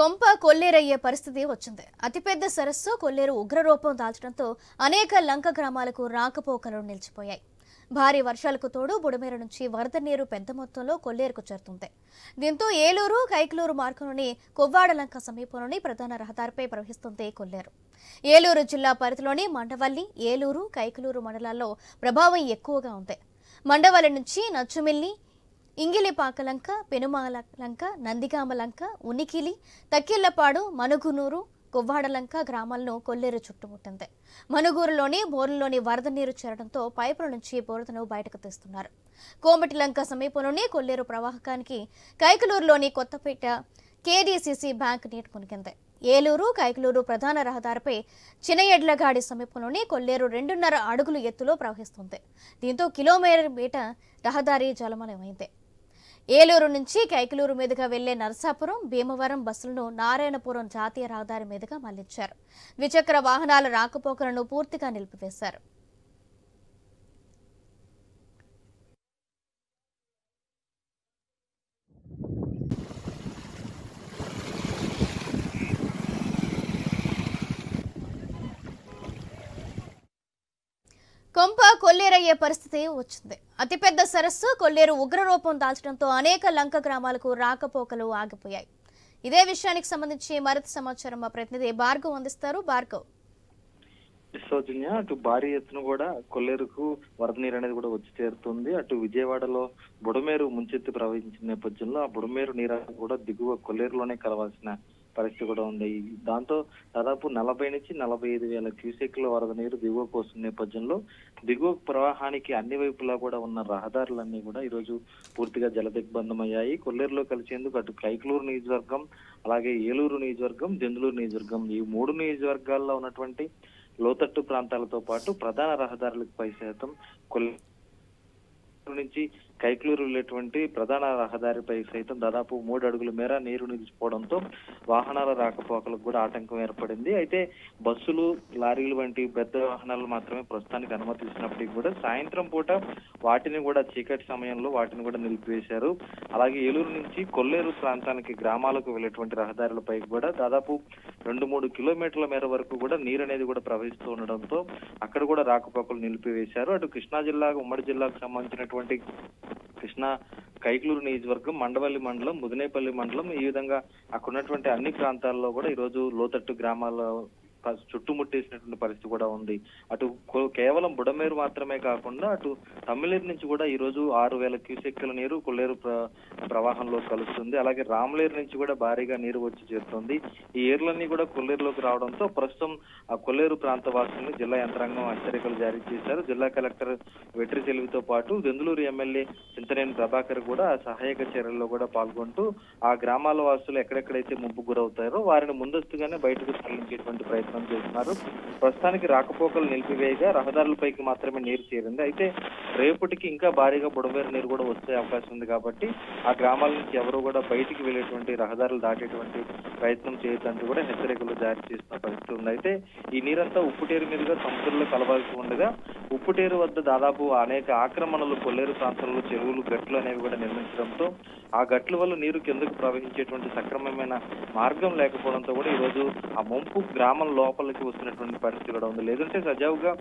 కొంప కొల్లేరయ్యే పరిస్థితి వచ్చింది. అతిపెద్ద సరస్సు కొల్లేరు ఉగ్రరూపం దాల్చడంతో అనేక లంక గ్రామాలకు రాకపోకలు నిలిచిపోయాయి. భారీ వర్షాలకు తోడు బుడమేరు నుంచి వరద నీరు పెద్ద మొత్తంలో కొల్లేరుకు చేరుతుంది. దీంతో ఏలూరు కైకలూరు మార్గంలోని కొవ్వాడలంక సమీపంలోని ప్రధాన రహదారిపై ప్రవహిస్తుంది కొల్లేరు. ఏలూరు జిల్లా పరిధిలోని మండవల్లి, ఏలూరు, కైకలూరు మండలాల్లో ప్రభావం ఎక్కువగా ఉంది. మండవల్లి నుంచి నచ్చుమిల్లి, ఇంగిలిపాకలంక, పెనుమాలంక, నందిగామలంక, ఉనికిలి, తక్కిళ్లపాడు, మనుగునూరు, కొవ్వాడలంక గ్రామాలను కొల్లేరు చుట్టుముట్టింది. మనుగూరులోని బోర్లలోని వరద నీరు చేరడంతో పైపుల నుంచి బోరదను బయటకు తీస్తున్నారు. కోమటిలంక సమీపంలోని కొల్లేరు ప్రవాహకానికి కైకలూరులోని కొత్తపేట కేడీసీసీ బ్యాంక్ నీటి మునిగింది. ఏలూరు కైకలూరు ప్రధాన రహదారిపై చినయడ్లగాడి సమీపంలోని కొల్లేరు 2.5 అడుగుల ఎత్తులో ప్రవహిస్తుంది. దీంతో కిలోమీటర్ రహదారి జలమయమైంది. ఏలూరు నుంచి కైకలూరు మీదుగా వెళ్లే నరసాపురం, భీమవరం బస్సులను నారాయణపురం జాతీయ రహదారి మీదుగా మళ్లించారు. ద్విచక్ర వాహనాల రాకపోకలను పూర్తిగా నిలిపివేశారు. కొంప కొల్లేరయ్యే పరిస్థితి వచ్చింది. అతిపెద్ద సరస్సు కొల్లేరు ఉగ్రరూపం దాల్చడంతో అనేక లంక గ్రామాలకు రాకపోకలు ఆగిపోయాయి. ఇదే విషయానికి సంబంధించి మరింత సమాచారం మా ప్రతినిధి భార్గవ్ అందిస్తారు. భార్గవ్, సౌజన్య, అటు భారీ ఎత్తున కూడా కొల్లేరుకు వరద నీరు అనేది కూడా వచ్చి చేరుతుంది. అటు విజయవాడలో బుడమేరు ముంచెత్తి ప్రవహించిన నేపథ్యంలో ఆ బుడమేరు నీరు కూడా దిగువ కొల్లేరులోనే కలవాల్సిన పరిస్థితి కూడా ఉంది. దాంతో దాదాపు 40 నుంచి 45 వేల క్యూసెక్ల వరద నీరు దిగువకు వస్తున్న నేపథ్యంలో దిగువ ప్రవాహానికి అన్ని వైపులా కూడా ఉన్న రహదారులన్నీ కూడా ఈరోజు పూర్తిగా జలదిగ్బంధమయ్యాయి. కొల్లేరులో కలిసేందుకు అటు కైకలూరు నియోజకవర్గం, అలాగే ఏలూరు నియోజకవర్గం, దెందులూరు నియోజకవర్గం, ఈ 3 నియోజకవర్గాల్లో ఉన్నటువంటి లోతట్టు ప్రాంతాలతో పాటు ప్రధాన రహదారులపై సైతం కొల్లేరు నుంచి కైకలూరు వెళ్ళేటువంటి ప్రధాన రహదారిపై సైతం దాదాపు 3 అడుగుల మేర నీరు నిలిచిపోవడంతో వాహనాల రాకపోకలకు కూడా ఆటంకం ఏర్పడింది. అయితే బస్సులు, లారీలు వంటి పెద్ద వాహనాలు మాత్రమే ప్రస్తుతానికి అనుమతిస్తున్నప్పటికీ కూడా సాయంత్రం పూట వాటిని కూడా చీకటి సమయంలో వాటిని కూడా నిలిపివేశారు. అలాగే ఏలూరు నుంచి కొల్లేరు ప్రాంతానికి గ్రామాలకు వెళ్ళేటువంటి రహదారులపై కూడా దాదాపు 2-3 కిలోమీటర్ల మేర వరకు కూడా నీరు అనేది కూడా ప్రవహిస్తూ ఉండడంతో అక్కడ కూడా రాకపోకలు నిలిపివేశారు. అటు కృష్ణా జిల్లా, ఉమ్మడి జిల్లాకు సంబంధించినటువంటి కృష్ణా కైకలూరు నియోజకవర్గం, మండవల్లి మండలం, ముదినేపల్లి మండలం, ఈ విధంగా అక్కడ ఉన్నటువంటి అన్ని ప్రాంతాల్లో కూడా ఈరోజు లోతట్టు గ్రామాల చుట్టుముట్టేసినటువంటి పరిస్థితి కూడా ఉంది. అటు కేవలం బుడమేరు మాత్రమే కాకుండా అటు తమ్మిలేరు నుంచి కూడా ఈ రోజు 6,000 క్యూసెక్కుల నీరు కొల్లేరు ప్రవాహంలో కలుస్తుంది. అలాగే రామలేరు నుంచి కూడా భారీగా నీరు వచ్చి చేరుతుంది. ఈ ఏర్లన్నీ కూడా కొల్లేరులోకి రావడంతో ప్రస్తుతం ఆ కొల్లేరు ప్రాంత వాసుల్ని జిల్లా యంత్రాంగం హెచ్చరికలు జారీ చేశారు. జిల్లా కలెక్టర్ వెట్రి సెల్వితో పాటు దెందులూరు ఎమ్మెల్యే చింతనేని ప్రభాకర్ కూడా సహాయక చర్యల్లో కూడా పాల్గొంటూ ఆ గ్రామాల వాసులు ఎక్కడెక్కడైతే ముంపు గురవుతారో వారిని ముందస్తుగానే బయటకు తరలించేటువంటి ప్రయత్నం చేస్తున్నారు. ప్రస్తుతానికి రాకపోకలు నిలిపివేయగా రహదారులపైకి మాత్రమే నీరు చేరింది. అయితే రేపటికి ఇంకా భారీగా బుడమేరు నీరు కూడా వచ్చే అవకాశం ఉంది కాబట్టి ఆ గ్రామాల నుంచి ఎవరు కూడా బయటికి వెళ్ళేటువంటి రహదారులు దాటేటువంటి ప్రయత్నం చేయొద్దంటూ కూడా హెచ్చరికలు జారీ చేస్తున్న పరిస్థితి ఉంది. అయితే ఈ నీరంతా ఉప్పుటేరు మీదుగా సముద్రంలో కలవాల్సి ఉండగా ఉప్పుటేరు వద్ద దాదాపు అనేక ఆక్రమణలు కొల్లేరు ప్రాంతంలో చెరువులు, గట్లు అనేవి కూడా నిర్మించడంతో ఆ గట్ల వల్ల నీరు కిందకు ప్రవహించేటువంటి సక్రమమైన మార్గం లేకపోవడంతో కూడా ఈరోజు ఆ ముంపు గ్రామం లోపలికి వస్తున్నటువంటి పరిస్థితి కూడా ఉంది. లేదంటే సజావుగా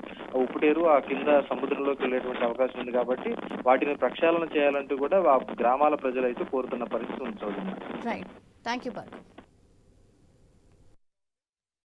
ఉప్పుటేరు ఆ కింద సముద్రంలోకి వెళ్ళేటువంటి అవకాశం ఉంది కాబట్టి వాటిని ప్రక్షాళన చేయాలంటూ కూడా ఆ గ్రామాల ప్రజలైతే కోరుతున్న పరిస్థితి ఉంది. Right, thank you Bhargav.